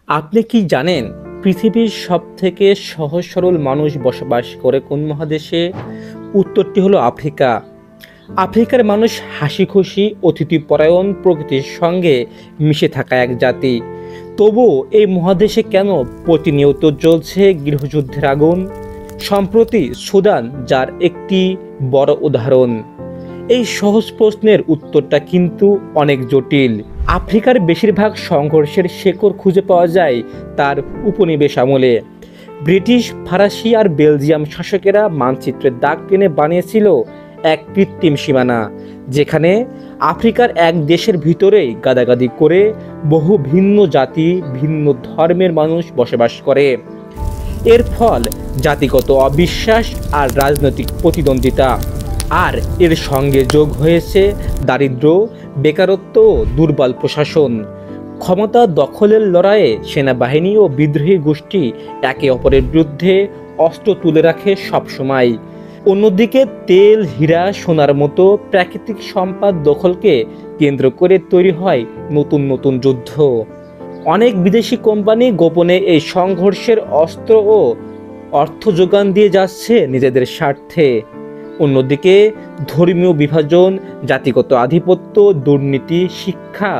আপনি কি জানেন পৃথিবীর সবথেকে সহজ সরল মানুষ বসবাস করে কোন মহাদেশে? উত্তরটি হলো আফ্রিকা। আফ্রিকার মানুষ হাসি খুশি, অতিথিপরায়ণ, প্রকৃতির সঙ্গে মিশে থাকা এক জাতি। তবুও এই মহাদেশে কেন প্রতিনিয়ত জ্বলছে গৃহযুদ্ধের আগুন? সম্প্রতি সুদান যার একটি বড় উদাহরণ। এই সহজ প্রশ্নের উত্তরটা কিন্তু অনেক জটিল। আফ্রিকার বেশিরভাগ সংঘর্ষের শেকড় খুঁজে পাওয়া যায় তার উপনিবেশ আমলে। ব্রিটিশ, ফরাসি আর বেলজিয়াম শাসকেরা মানচিত্রের দাগ টেনে বানিয়েছিল এক কৃত্রিম সীমানা, যেখানে আফ্রিকার এক দেশের ভিতরেই গাদাগাদি করে বহু ভিন্ন জাতি, ভিন্ন ধর্মের মানুষ বসবাস করে। এর ফল জাতিগত অবিশ্বাস আর রাজনৈতিক প্রতিদ্বন্দ্বিতা। আর এর সঙ্গে যোগ হয়েছে দারিদ্র্য, বেকারত্ব ও দুর্বল প্রশাসন। ক্ষমতা দখলের লড়াইয়ে সেনাবাহিনী ও বিদ্রোহী গোষ্ঠী একে অপরের বিরুদ্ধে অস্ত্র তুলে রাখে সবসময়। অন্যদিকে তেল, হীরা, সোনার মতো প্রাকৃতিক সম্পদ দখলকে কেন্দ্র করে তৈরি হয় নতুন নতুন যুদ্ধ। অনেক বিদেশি কোম্পানি গোপনে এই সংঘর্ষের অস্ত্র ও অর্থ যোগান দিয়ে যাচ্ছে নিজেদের স্বার্থে। অন্যদিকে ধর্মীয় বিভাজন, জাতিগত আধিপত্য, দুর্নীতি, শিক্ষা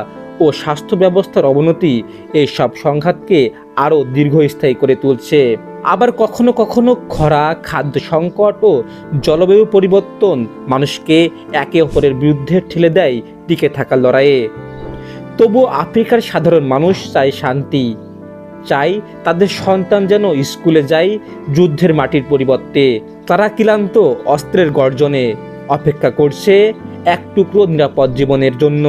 ও স্বাস্থ্য ব্যবস্থার অবনতি এইসব সংঘাতকে আরও দীর্ঘস্থায়ী করে তুলছে। আবার কখনো কখনো খরা, খাদ্য সংকট ও জলবায়ু পরিবর্তন মানুষকে একে অপরের বিরুদ্ধে ঠেলে দেয় টিকে থাকার লড়াইয়ে। তবু আফ্রিকার সাধারণ মানুষ চায় শান্তি, চাই তাদের সন্তান যেন স্কুলে যায় যুদ্ধের মাটির পরিবর্তে। তারা ক্লান্ত অস্ত্রের গর্জনে অপেক্ষা করছে এক টুকরো নিরাপদ জীবনের জন্য।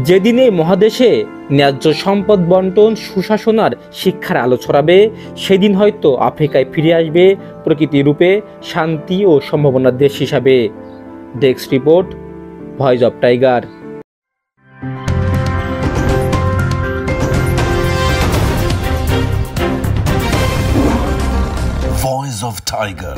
যেদিন এই মহাদেশে ন্যায্য সম্পদ বন্টন, সুশাসন আর শিক্ষার আলো ছড়াবে, সেদিন হয়তো আফ্রিকায় ফিরে আসবে প্রকৃতি রূপে শান্তি ও সম্ভাবনার দেশ হিসাবে। Desk report, voice of tiger. Voice of Tiger.